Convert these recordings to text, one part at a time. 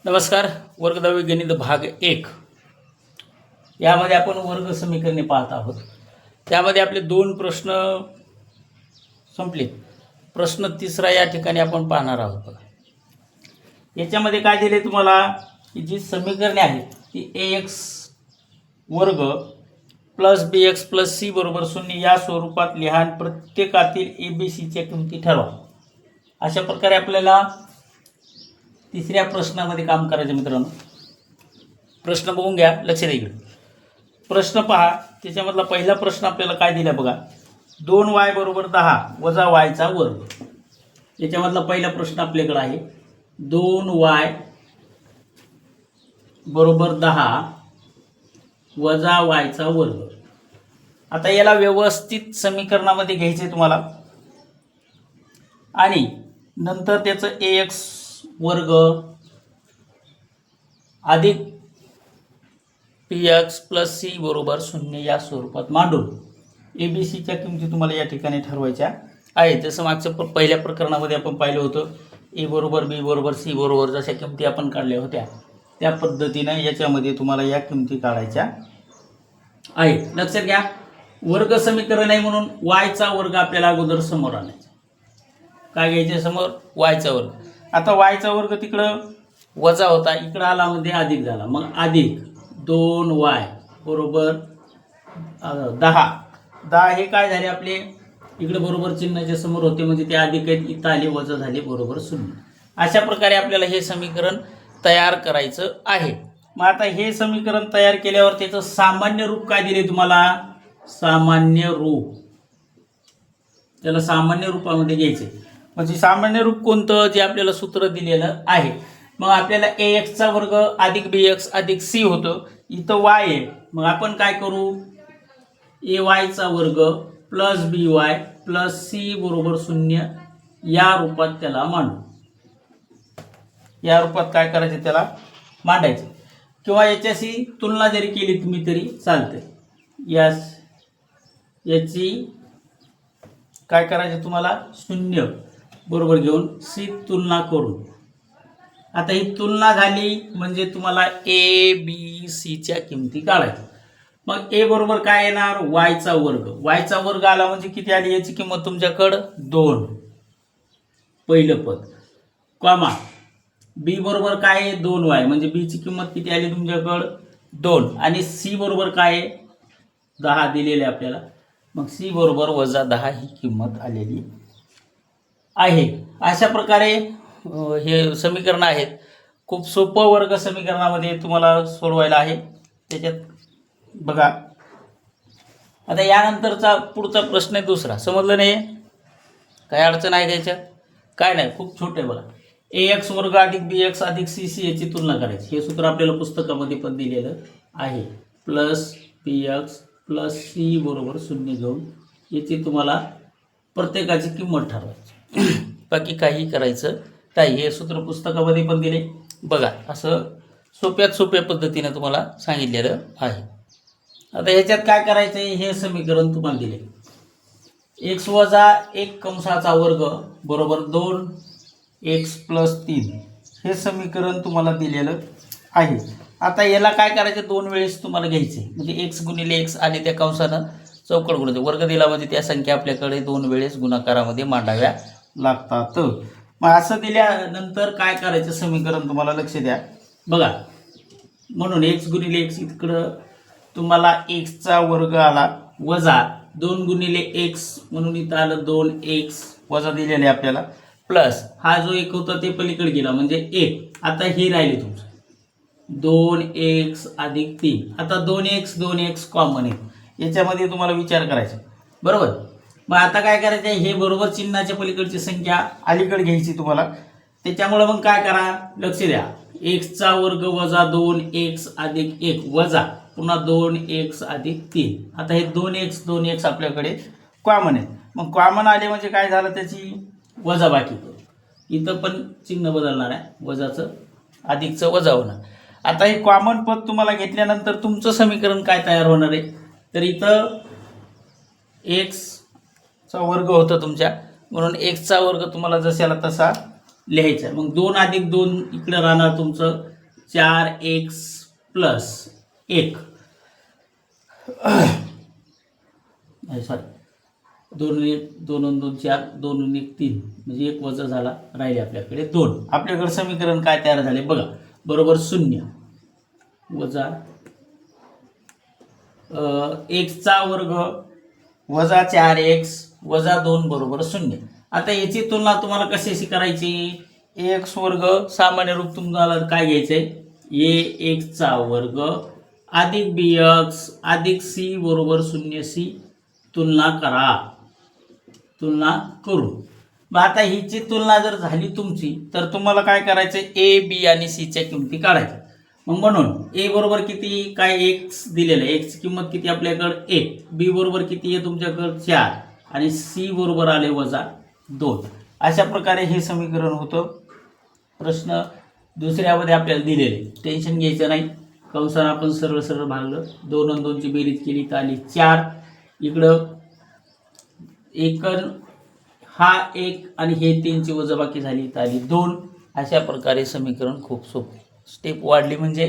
नमस्कार. वर्ग 10 गणित भाग 1 यामध्ये आपण वर्ग समीकरणे पाहत आहोत. त्यामध्ये आपले 2 प्रश्न संपले. प्रश्न तिसरा या ठिकाणी आपण पाहणार आहोत. याच्यामध्ये काय दिले तुम्हाला की जी समीकरणे आहेत ती ax वर्ग प्लस bx प्लस c बरोबर 0 या स्वरूपात लिहा आणि प्रत्येकातील abcच्या किमती ठरवा. अशा प्रकारे आपल्याला तिसऱ्या प्रश्नामध्ये काम करायचं. मित्रांनो, प्रश्न बघून घ्या, लक्ष द्या. इकडे प्रश्न पहा. त्याच्यामधला पहिला प्रश्न आपल्याला काय दिला बघा. 2y बरोबर 10 वजा y चा वर्ग. याच्यामधला पहिला प्रश्न आपल्याकडे आहे. 2y बरोबर 10 वजा y चा वर्ग. आता याला व्यवस्थित समीकरणामध्ये घ्यायचे तुम्हाला आणि नंतर त्याचं ax वर्ग अधिक px प्लस c बरोबर 0 या स्वरूपात मांडून abcच्या किमती तुम्हाला या ठिकाणी ठरवायच्या आहेत. जसं मागच्या पहिल्या प्रकरणामध्ये आपण पाहिलं होतं, a बरोबर b बरोबर c बरोबर जशा किमती आपण काढल्या होत्या त्या पद्धतीने याच्यामध्ये तुम्हाला या किमती काढायच्या आहेत. लक्षात घ्या, वर्ग समीकरण आहे म्हणून y चा वर्ग आपल्याला अगोदर समोर आणायचा. काय घ्यायचे समोर? y चा वर्ग. आता y चा वर्ग तिकडं वजा होता, इकडं आला मध्ये अधिक झाला. मग अधिक 2y बरोबर 10 हे काय झाले आपले इकडे बरोबर चिन्हाच्या समोर होते म्हणजे ते अधिक आहेत, इथं आले वजा झाले बरोबर 0. अशा प्रकारे आपल्याला हे समीकरण तयार करायचं आहे. मग आता हे समीकरण तयार केल्यावर त्याचं सामान्य रूप काय दिले तुम्हाला? सामान्य रूप. त्याला सामान्य रूपामध्ये घ्यायचे. म्हणजे सामान्य रूप कोणतं? जे आपल्याला सूत्र दिलेलं आहे. मग आपल्याला ax चा वर्ग अधिक bx अधिक c होतं, इथं y आहे. मग आपण काय करू? ay चा वर्ग प्लस by प्लस c बरोबर 0 या रूपात त्याला मांडू. या रूपात काय करायचं? त्याला मांडायचं. किंवा याच्याशी तुलना जरी केली तुम्ही तरी चालते. याची काय करायचं तुम्हाला? 0 बरोबर घेऊन सी तुलना करून. आता ही तुलना झाली म्हणजे तुम्हाला ए बी सी च्या किमती काढायच्या. मग ए बरोबर काय येणार? y चा वर्ग. y चा वर्ग आला म्हणजे किती आली याची किंमत तुमच्याकडं? 2 पहिलं पद. कॉमा बी बरोबर काय आहे? 2y म्हणजे बी ची किंमत किती आली तुमच्याकडं? 2. आणि सी बरोबर काय आहे? 10 दिलेले आपल्याला. मग सी बरोबर वजा 10 ही किंमत आलेली आहे. अशा प्रकारे हे समीकरण आहेत. खूप सोपं वर्ग समीकरणामध्ये तुम्हाला सोडवायला आहे. त्याच्यात बघा. आता यानंतरचा पुढचा प्रश्न आहे दुसरा. समजलं नाही? काय अडचण आहे त्याच्यात? काय नाही, खूप छोटे बघा. ax वर्ग अधिक bx अधिक cc याची तुलना करायची. हे सूत्र आपल्याला पुस्तकामध्ये पण दिलेलं आहे. प्लस px प्लस c बरोबर 0 घेऊन याची तुम्हाला प्रत्येकाची किंमत ठरवायची. बाकी काही करायचं नाही. हे सूत्र पुस्तकामध्ये पण दिले बघा. असं सोप्यात सोप्या पद्धतीने तुम्हाला सांगितलेलं आहे. आता ह्याच्यात काय करायचं आहे? हे समीकरण तुम्हाला दिले. x वजा 1 कंसाचा वर्ग बरोबर 2x प्लस 3 हे समीकरण तुम्हाला दिलेलं आहे. आता याला काय करायचं? 2 वेळेस तुम्हाला घ्यायचे. म्हणजे x गुणिले x आणि त्या कंसानं चौकट गुणिले वर्ग दिला म्हणजे त्या संख्या आपल्याकडे 2 वेळेस गुणाकारामध्ये मांडाव्या लागतात. मग असं दिल्यानंतर काय करायचं समीकरण तुम्हाला लक्ष द्या बघा. म्हणून x गुणिले x इकडं तुम्हाला x चा वर्ग आला वजा 2 गुणिले x म्हणून इथं आलं 2x वजा दिलेले आपल्याला प्लस हा जो 1 होता ते पलीकडे गेला म्हणजे 1. आता हे राहिले तुमचं 2x अधिक 3. आता 2x कॉमन आहे. याच्यामध्ये तुम्हाला विचार करायचा बरोबर. मग आता काय करायचं? हे बरोबर चिन्हाच्या पलीकडची संख्या अलीकडे घ्यायची तुम्हाला. त्याच्यामुळे मग काय करा? लक्ष द्या. x चा वर्ग वजा 2x अधिक 1 वजा पुन्हा 2x अधिक 3. आता हे 2x आपल्याकडे कॉमन आहे. मग कॉमन आले म्हणजे काय झालं? त्याची वजा बाकी. इथं पण चिन्ह बदलणार आहे. वजाचं अधिकचं वजा होणार. आता हे कॉमन पद तुम्हाला घेतल्यानंतर तुमचं समीकरण काय तयार होणार आहे? तर इथं x चा वर्ग होता तुमच्या, म्हणून x चा वर्ग तुम्हाला जशाला तसा लिहायचा. मग 2 अधिक 2 इकडे राहणार तुमचं 4x प्लस 1 सॉरी 2 2 2 4 2 1 3 म्हणजे 1 वजा झाला, राहिले आपल्याकडे 2. आपल्याकडे समीकरण काय तयार झाले बघा, बरोबर 0 वजा x चा वर्ग वजा 4x वजा 2 बरोबर 0. आता याची तुलना तुम्हाला कशाशी करायची, x वर्ग सामान्य रूप तुम्हाला काय घ्यायचंय, ax चा वर्ग अधिक bx अधिक c बरोबर 0c तुलना करू. मग आता हिची तुलना जर झाली तुमची तर तुम्हाला काय करायचं, a b आणि c च्या किमती काढायच्या. मग म्हणून a बरोबर किती, काय x दिलेलं आहे, x ची किंमत किती आपल्याकडे 1, b बरोबर किती आहे तुमच्याकडे 4 आणि c बरोबर आले वजा 2. अशा प्रकारे हे समीकरण होतं. प्रश्न दुसऱ्यामध्ये आपल्याला दिलेले, टेन्शन घ्यायचं नाही. कंसाने आपण सरळ सरळ भागलं, 2 आणि 2 ची बेरीज केली तर आली 4. इकडं हा 1 आणि हे 3 ची वजाबाकी झाली तर आली 2. अशा प्रकारे समीकरण खूप सोपं. स्टेप वाढली म्हणजे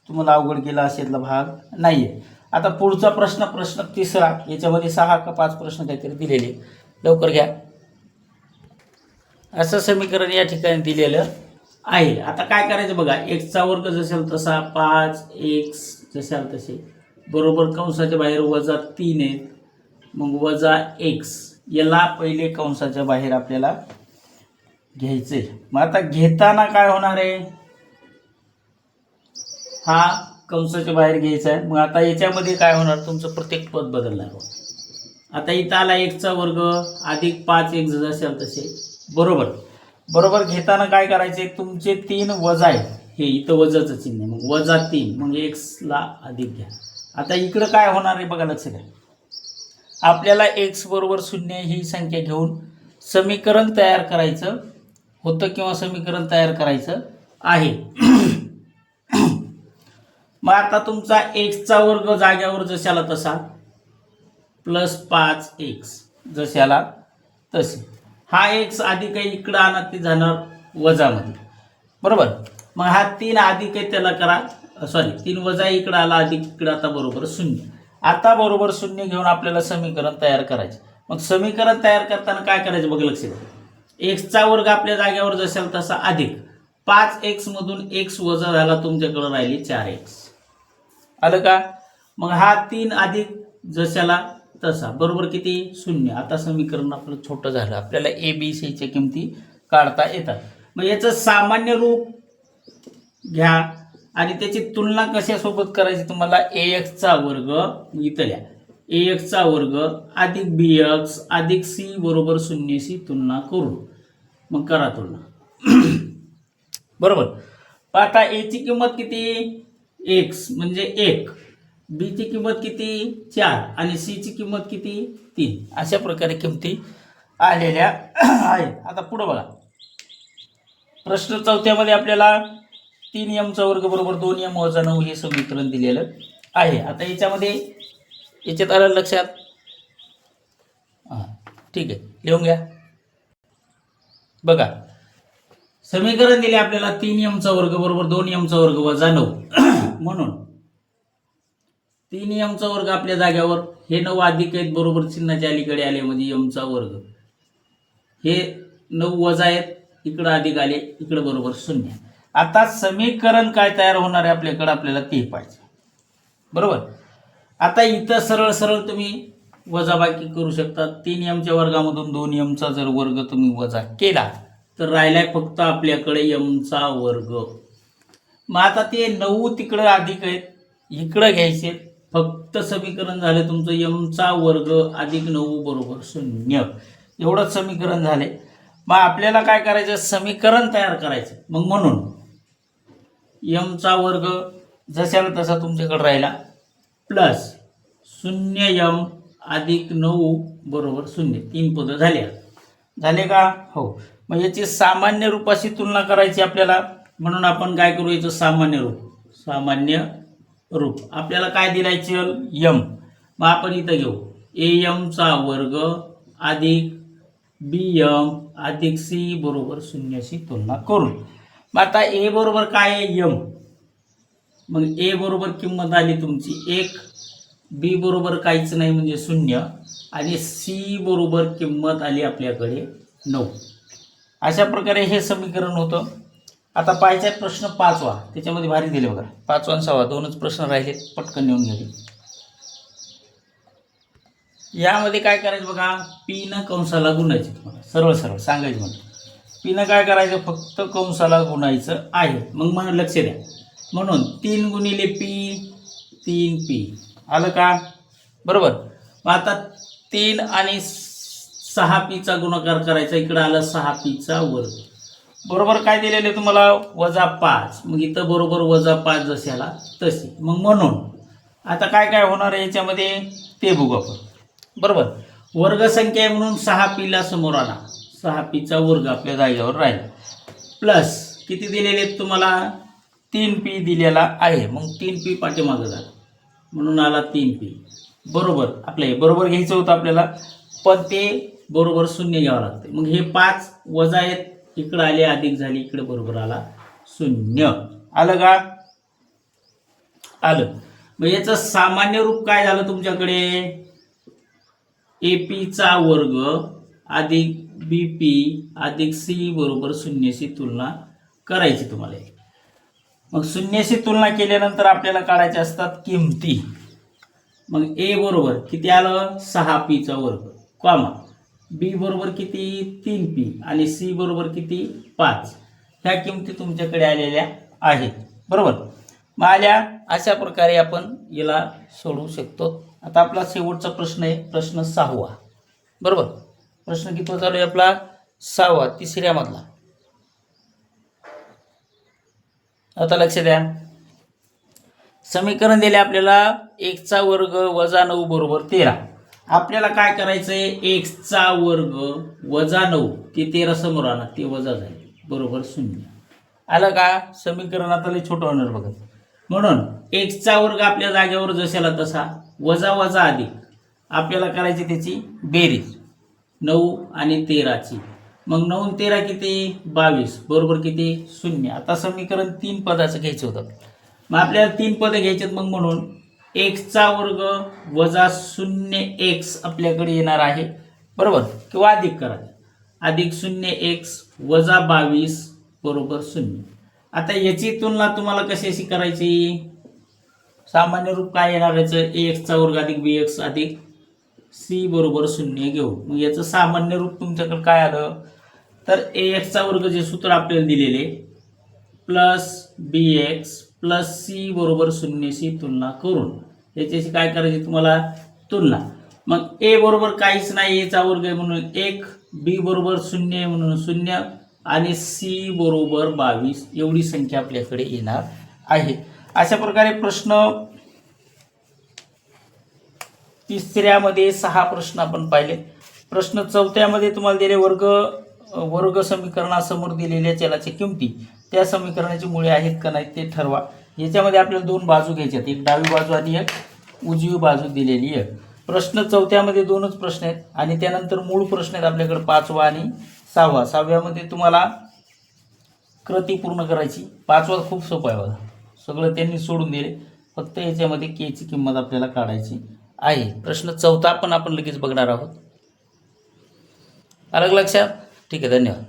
तुम्हाला अवघड केला असेल भाग नाहीये. आता पुढचा प्रश्न तिसरा, याच्यामध्ये 6 का 5 प्रश्न काहीतरी दिलेले, लवकर घ्या. असं समीकरण या ठिकाणी दिलेलं आहे. आता काय करायचं बघा, x चा वर्ग जसेल तसा 5x जशाल तसे बरोबर कंसाच्या बाहेर वजा 3 आहे, मग वजा x याला पहिले कंसाच्या बाहेर आपल्याला घ्यायचे. मग आता घेताना काय होणार आहे, हा कंसाच्या बाहेर घ्यायचा आहे. मग आता याच्यामध्ये काय होणार, तुमचं प्रत्येक पद बदलणार. आता इथं आला x चा वर्ग अधिक 5x जशाल तसे बरोबर घेताना काय करायचे, तुमचे 3 वजा आहे, हे इथं वजाचं चिन्ह आहे, मग वजा 3, मग x ला अधिक घ्या. आता इकडं काय होणार आहे बघा, लक्ष द्या. आपल्याला x बरोबर 0 ही संख्या घेऊन समीकरण तयार करायचं होतं किंवा समीकरण तयार करायचं आहे. मग आता तुमचा x चा वर्ग जाग्यावर जशाला तसा प्लस 5x जशाला तसे, हा x अधिक आहे इकडं आणा, ते जाणार वजामध्ये बरोबर. मग हा 3 अधिक आहे त्याला करा, सॉरी 3 वजा इकडं आला अधिक इकडं, आता बरोबर 0. आता बरोबर 0 घेऊन आपल्याला समीकरण तयार करायचे. मग समीकरण तयार करताना काय करायचं बघा, लक्ष द्या. x चा वर्ग आपल्या जागेवर जशाल तसा अधिक 5x मधून x वजा झाला, तुमच्याकडे राहिली 4x, आलं का. मग हा 3 अधिक जशाला तसा बरोबर किती 0. आता समीकरण आपलं छोटं झालं, आपल्याला ए बी सी च्या किमती काढता येतात. मग याचं सामान्य रूप घ्या आणि त्याची तुलना कशासोबत करायची, तुम्हाला ax चा वर्ग इथं लिहा, ax चा वर्ग अधिक bx अधिक c बरोबर 0 तुलना करू. मग करा तुलना बरोबर. आता a ची किंमत किती, x म्हणजे 1, b ची किंमत किती 4 आणि c ची किंमत किती 3. अशा प्रकारे किमती आलेल्या आहेत. आता पुढे बघा, प्रश्न 4मध्ये आपल्याला 3m चा वर्ग बरोबर 2m वजा 9 हे समीकरण दिलेलं आहे. आता याच्यात आलं लक्षात, ठीक आहे, लिहून घ्या. बघा समीकरण दिले आपल्याला 3m चा वर्ग बरोबर 2m चा वर्ग वजा 9. म्हणून 3m चा वर्ग आपल्या जाग्यावर, हे 9 अधिक आहेत बरोबर चिन्हाच्या अलीकडे आले म्हणजे m चा वर्ग, हे 9 वजा आहेत इकडं अधिक आले इकडं बरोबर 0. आता समीकरण काय तयार होणार आहे आपल्याकडे, आपल्याला ते पाहिजे बरोबर. आता इथं सरळ सरळ तुम्ही वजाबाकी करू शकता. 3m च्या वर्गामधून 2m चा जर वर्ग तुम्ही वजा केला तर राहिलाय फक्त आपल्याकडे m चा वर्ग. मग आता ते 9 तिकडं अधिक आहेत इकडं घ्यायचे, फक्त समीकरण झाले तुमचं m चा वर्ग अधिक 9 बरोबर 0. एवढंच समीकरण झाले. मग आपल्याला काय करायचं, समीकरण तयार करायचं. मग म्हणून m चा वर्ग जशाला तसा तुमच्याकडे राहिला प्लस 0m अधिक 9 बरोबर 0. 3 पद झाले का, हो. मग याची सामान्य रूपाशी तुलना करायची आपल्याला. म्हणून आपण काय करू, याचं सामान्य रूप आपल्याला काय दिलायचं m. मग आपण इथं घेऊ am चा वर्ग अधिक bm अधिक c बरोबर 0 तुलना करून. मग आता a बरोबर काय आहे m, मग ए बरोबर किंमत आली तुमची 1, बी बरोबर काहीच नाही म्हणजे 0 आणि सी बरोबर किंमत आली आपल्याकडे 9. अशा प्रकारे हे समीकरण होतं. आता पाहायचा प्रश्न 5वा, त्याच्यामध्ये भारी दिले बघा. 5वा आणि 6वा दोनच प्रश्न राहिले, पटकन नेऊन घ्यावे. यामध्ये काय करायचं बघा, पी न कंसाला गुणायचे. तुम्हाला सरळ सरळ सांगायचं म्हणून पी न काय करायचं, फक्त कंसाला गुणायचं आहे. मग मला लक्ष द्या, म्हणून 3 गुणिले पी 3p आलं का, बरोबर. मग आता 3 आणि 6pचा गुणाकार करायचा, इकडं आलं 6pचा वर्ग. बरोबर काय दिलेलं आहे तुम्हाला, -5. मग इथं बरोबर -5 जशाला तशी. मग म्हणून आता काय काय होणार आहे याच्यामध्ये ते बघू आपण. बरोबर, वर्गसंख्या आहे म्हणून 6pला समोर आला, 6pचा वर्ग आपल्या जागेवर राहिला. प्लस किती दिलेले आहेत तुम्हाला, 3p दिलेला आहे. मग 3p पाठीमागं झाला म्हणून आला 3p. बरोबर, आपलं हे बरोबर घ्यायचं होतं आपल्याला, पण ते बरोबर 0 घ्यावं लागते. मग हे 5 वजा आहेत, इकडं आले अधिक झाली, इकडे बरोबर आला 0. आलं का, आलं. मग याचं सामान्य रूप काय झालं तुमच्याकडे, एपीचा वर्ग अधिक बीपी अधिक सी बरोबर 0शी तुलना करायची तुम्हाला. मग 0शी तुलना केल्यानंतर आपल्याला काढायचे असतात किमती. मग ए बरोबर किती आलं, 6pचा वर्ग, कॉमा बी बरोबर किती, 3p आणि सी बरोबर किती, 5. ह्या किमती तुमच्याकडे आलेल्या आहेत. बरोबर, मग आल्या. अशा प्रकारे आपण याला सोडवू शकतो. आता आपला शेवटचा प्रश्न आहे, प्रश्न 6वा. बरोबर, प्रश्न किती चालू आहे आपला, 6वा, तिसऱ्यामधला. आता लक्ष द्या, समीकरण दिले आपल्याला x वर्ग वजा 9 बरोबर 13. आपल्याला काय करायचंय, x वर्ग वजा 9, ते 13 समोर आणा, ते वजा झाले, बरोबर 0. आलं का, समीकरण आता लय छोटं होणार बघा. म्हणून x वर्ग आपल्या जागेवर जशाला तसा, वजा वजा अधिक, आपल्याला करायची त्याची बेरीज 9 आणि 13ची. मग 9 आणि 13 किती, 22, बरोबर किती, 0. आता समीकरण 3 पदाचं घ्यायचं होतं. मग आपल्याला 3 पदं घ्यायचे, मग म्हणून x वर्ग वजा 0x आपल्याकडे येणार आहे. बरोबर, किंवा अधिक करा, अधिक 0x वजा 22 बरोबर 0. आता याची तुलना तुम्हाला कशाशी करायची, सामान्य रूप काय येणार याचं, ax वर्ग अधिक bx अधिक c बरोबर 0 घेऊ. मग याचं सामान्य रूप तुमच्याकडे काय आलं, तर ax वर्ग जे सूत्र आपल्याला दिलेले प्लस bx प्लस c बरोबर 0शी तुलना करून याच्याशी काय करायची तुम्हाला, तुलना. मग a बरोबर काहीच नाही, याचा वर्ग आहे म्हणून 1, b बरोबर 0 आहे म्हणून 0 आणि c बरोबर 22 एवढी संख्या आपल्याकडे येणार आहे. अशा प्रकारे प्रश्न तिसऱ्यामध्ये 6 प्रश्न आपण पाहिले. प्रश्न 4थ्यामध्ये तुम्हाला दिले वर्ग समीकरणासमोर दिलेल्या चलाच्या किमती, त्या समीकरणाची मुळे आहेत का नाही ते ठरवा. याच्यामध्ये आपल्याला 2 बाजू घ्यायच्या आहेत, एक डावी बाजू आणि एक उजवी बाजू दिलेली आहे. प्रश्न 4थ्यामध्ये 2च प्रश्न आहेत आणि त्यानंतर मूळ प्रश्न आहेत आपल्याकडे 5वा आणि 6वा. 6व्यामध्ये तुम्हाला कृती पूर्ण करायची. 5वा खूप सोपं आहे बघा, सगळं त्यांनी सोडून दिले, फक्त याच्यामध्ये केची किंमत आपल्याला काढायची आहे. प्रश्न 4था पण आपण लगेच बघणार आहोत. अलग लक्षात, ठीक आहे, धन्यवाद.